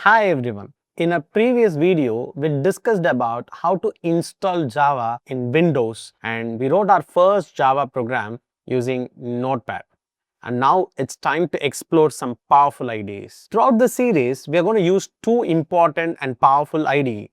Hi everyone. In a previous video, we discussed about how to install Java in Windows and we wrote our first Java program using Notepad. And now it's time to explore some powerful IDEs. Throughout the series, we are going to use two important and powerful IDE.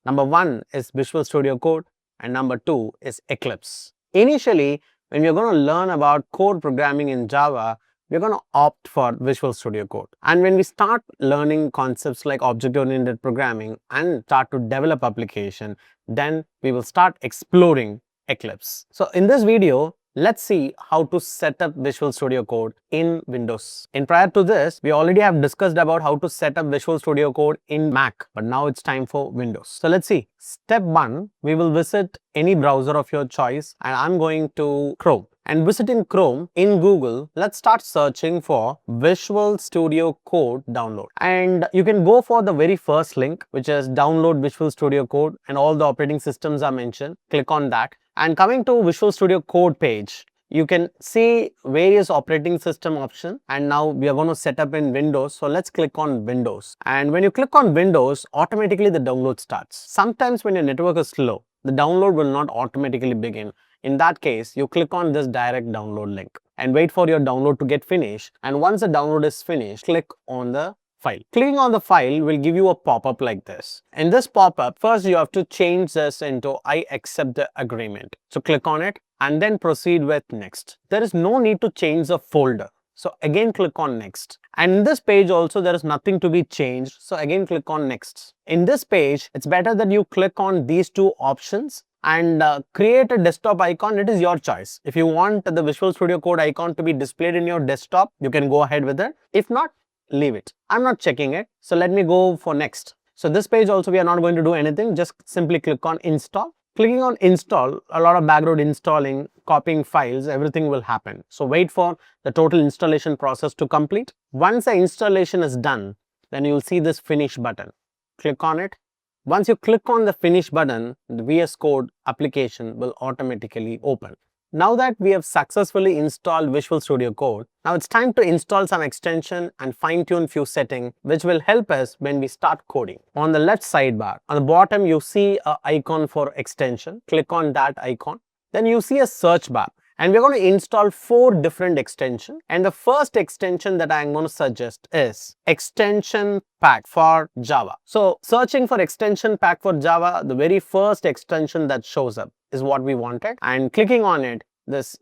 Number one is Visual Studio Code and number two is Eclipse. Initially, when we are going to learn about code programming in Java, we're going to opt for Visual Studio Code. And when we start learning concepts like object-oriented programming and start to develop application, then we will start exploring Eclipse. So in this video, let's see how to set up Visual Studio Code in Windows. And prior to this, we already have discussed about how to set up Visual Studio Code in Mac, but now it's time for Windows. So let's see. Step 1, we will visit any browser of your choice and I'm going to Chrome. And visiting Chrome in Google, let's start searching for Visual Studio Code download. And you can go for the very first link, which is download Visual Studio Code, and all the operating systems are mentioned. Click on that. And coming to Visual Studio Code page, you can see various operating system options, and now we are going to set up in Windows. So let's click on Windows. And when you click on Windows, automatically the download starts. Sometimes when your network is slow, the download will not automatically begin. In that case, you click on this direct download link and wait for your download to get finished. And once the download is finished, click on the file. Clicking on the file will give you a pop-up like this. In this pop-up, first you have to change this into I accept the agreement. So click on it and then proceed with next. There is no need to change the folder. So again click on next. And in this page also there is nothing to be changed. So again click on next. In this page, it's better that you click on these two options and create a desktop icon. It is your choice. If you want the Visual Studio Code icon to be displayed in your desktop, you can go ahead with it. If not, leave it. I'm not checking it. So let me go for next. So this page also we are not going to do anything. Just simply click on install. Clicking on install, a lot of background installing, copying files, everything will happen. So wait for the total installation process to complete. Once the installation is done, then you will see this finish button. Click on it. Once you click on the finish button, the VS Code application will automatically open. Now that we have successfully installed Visual Studio Code, now it's time to install some extension and fine-tune few settings which will help us when we start coding. On the left sidebar, on the bottom you see an icon for extension. Click on that icon. Then you see a search bar. And we're going to install 4 different extensions. And the first extension that I'm going to suggest is Extension Pack for Java. So searching for Extension Pack for Java, the very first extension that shows up is what we wanted. And clicking on it,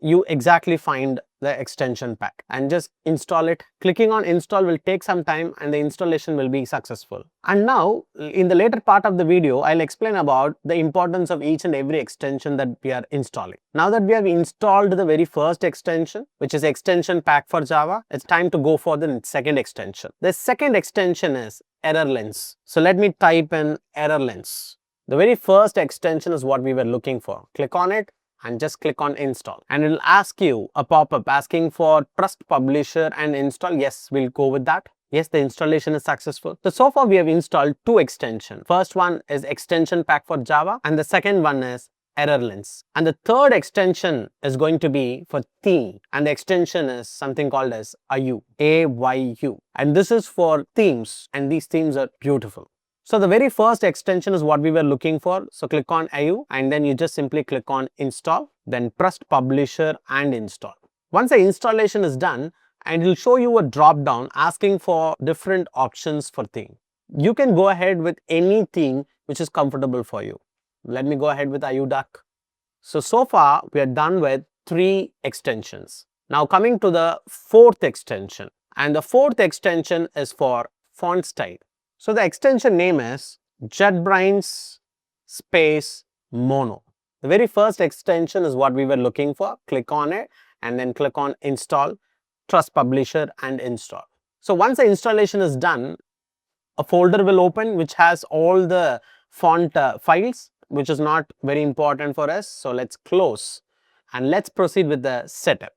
you exactly find the extension pack and just install it. Clicking on install will take some time and the installation will be successful. And now in the later part of the video, I'll explain about the importance of each and every extension that we are installing. Now that we have installed the very first extension, which is Extension Pack for Java, it's time to go for the second extension. The second extension is ErrorLens. So let me type in ErrorLens. The very first extension is what we were looking for. Click on it and just click on install, and it will ask you a pop-up asking for trust publisher and install. Yes, we'll go with that. Yes, the installation is successful. So far we have installed 2 extensions. First one is Extension Pack for Java and the second one is ErrorLens. And the third extension is going to be for theme, and the extension is something called as AYU, AYU. And this is for themes, and these themes are beautiful. So the very first extension is what we were looking for. So click on AYU and then you just simply click on install, then trust publisher and install. Once the installation is done, and it will show you a drop down asking for different options for theme. You can go ahead with any theme which is comfortable for you. Let me go ahead with AYU Duck. So far we are done with 3 extensions. Now coming to the 4th extension, and the 4th extension is for font style. So the extension name is JetBrains space Mono. The very first extension is what we were looking for. Click on it and then click on install, trust publisher and install. So once the installation is done, a folder will open which has all the font files, which is not very important for us. So let's close and let's proceed with the setup.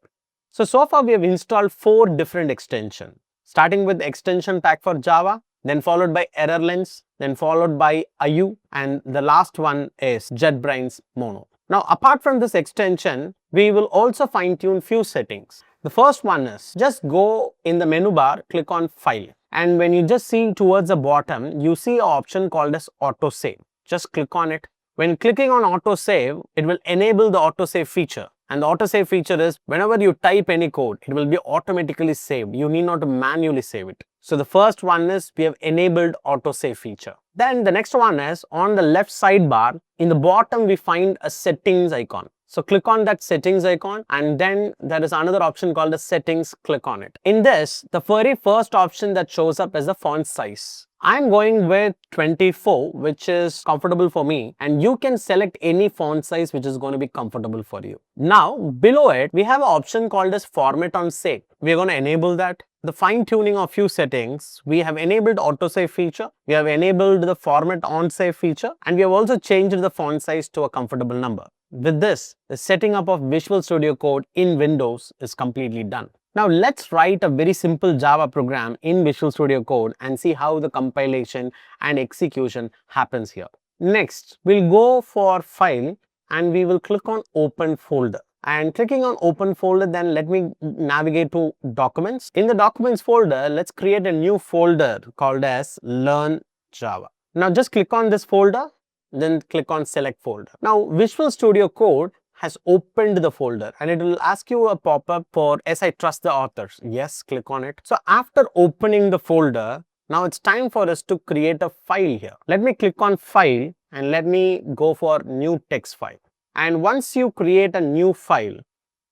So far we have installed 4 different extensions, starting with Extension Pack for Java, then followed by ErrorLens, then followed by AYU, and the last one is JetBrains Mono. Now apart from this extension, we will also fine tune few settings. The first one is just go in the menu bar, click on File, And when you just see towards the bottom, you see an option called as autosave. Just click on it. When clicking on autosave, it will enable the autosave feature. And the autosave feature is whenever you type any code, it will be automatically saved. You need not to manually save it. So the first one is we have enabled autosave feature. Then the next one is on the left sidebar, in the bottom we find a settings icon. So click on that settings icon and then there is another option called the settings, click on it. In this, the very first option that shows up is the font size. I'm going with 24, which is comfortable for me, and you can select any font size which is going to be comfortable for you. Now, below it, we have an option called as format on save. We're going to enable that. The fine tuning of few settings, we have enabled autosave feature, we have enabled the format on save feature, and we have also changed the font size to a comfortable number. With this, the setting up of Visual Studio Code in Windows is completely done. Now let's write a very simple Java program in Visual Studio Code and see how the compilation and execution happens here. Next, we'll go for File and we will click on Open Folder. And clicking on Open Folder, then let me navigate to Documents. In the Documents folder, let's create a new folder called as Learn Java. Now just click on this folder, then click on Select Folder. Now Visual Studio Code has opened the folder and it will ask you a pop-up for yes, I trust the authors. Yes, click on it. So after opening the folder, now it's time for us to create a file here. Let me click on File and let me go for New Text File. And once you create a new file,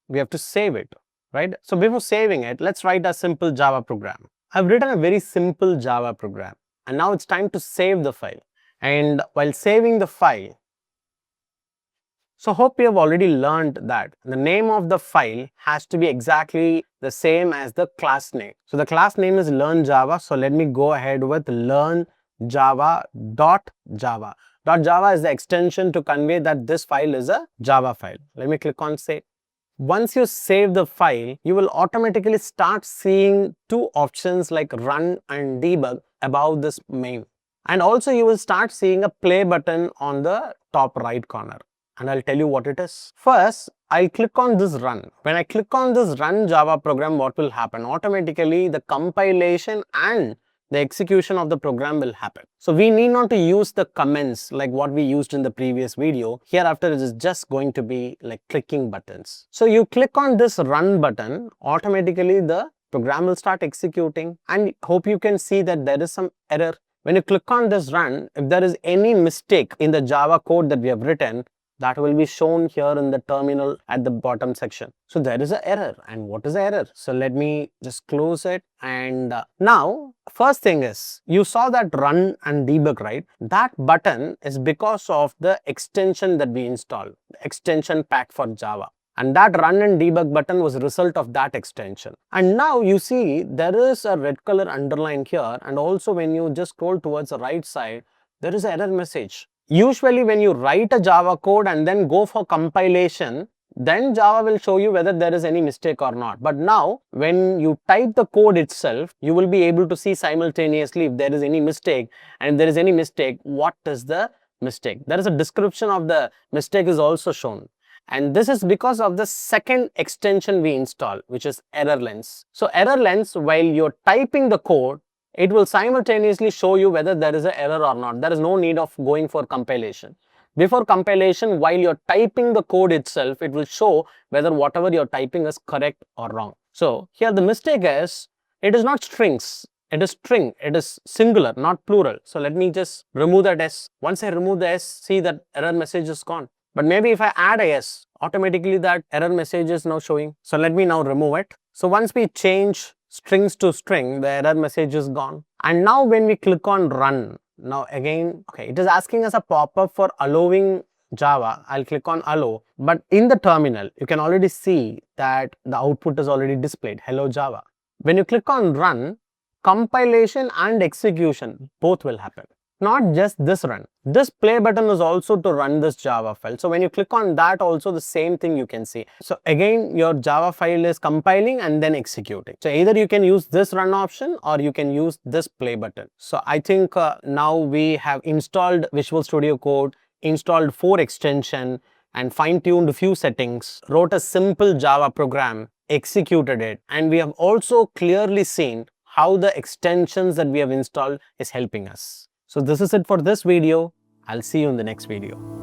we have to save it, right? So before saving it, let's write a simple Java program. I've written a very simple Java program and now it's time to save the file. And while saving the file, so hope you have already learned that the name of the file has to be exactly the same as the class name. So the class name is Learn Java. So let me go ahead with Learn Java.java. .java is the extension to convey that this file is a Java file. Let me click on Save. Once you save the file, you will automatically start seeing two options like Run and Debug above this main. And also you will start seeing a play button on the top right corner. And I'll tell you what it is. First, I'll click on this run. When I click on this run Java program, what will happen? Automatically, the compilation and the execution of the program will happen. So we need not to use the comments like what we used in the previous video. Hereafter, it is just going to be like clicking buttons. So you click on this run button, automatically the program will start executing, and hope you can see that there is some error. When you click on this run, if there is any mistake in the Java code that we have written, that will be shown here in the terminal at the bottom section. So there is an error. And what is the error? So let me just close it. And now, first thing is, you saw that run and debug, right? That button is because of the extension that we installed, the extension pack for Java. And that run and debug button was a result of that extension. And now you see there is a red color underline here. And also when you just scroll towards the right side, there is an error message. Usually when you write a Java code and then go for compilation, then Java will show you whether there is any mistake or not. But now when you type the code itself, you will be able to see simultaneously if there is any mistake, and if there is any mistake, what is the mistake. There is a description of the mistake is also shown. And this is because of the second extension we install, which is ErrorLens. So ErrorLens, while you're typing the code, it will simultaneously show you whether there is an error or not. There is no need of going for compilation. Before compilation, while you're typing the code itself, it will show whether whatever you're typing is correct or wrong. So here the mistake is, it is not strings, it is string, it is singular, not plural. So let me just remove that S. Once I remove the S, see that error message is gone. But maybe if I add a S, automatically that error message is now showing. So let me now remove it. So once we change strings to string, the error message is gone. And now when we click on run, now again, okay, it is asking us a pop-up for allowing Java. I'll click on allow, but in the terminal, you can already see that the output is already displayed, hello Java. When you click on run, compilation and execution both will happen. Not just this run. This play button is also to run this Java file. So when you click on that, also the same thing you can see. So again, your Java file is compiling and then executing. So either you can use this run option or you can use this play button. So I think now we have installed Visual Studio Code, installed 4 extension and fine-tuned a few settings, wrote a simple Java program, executed it, and we have also clearly seen how the extensions that we have installed is helping us. So this is it for this video. I'll see you in the next video.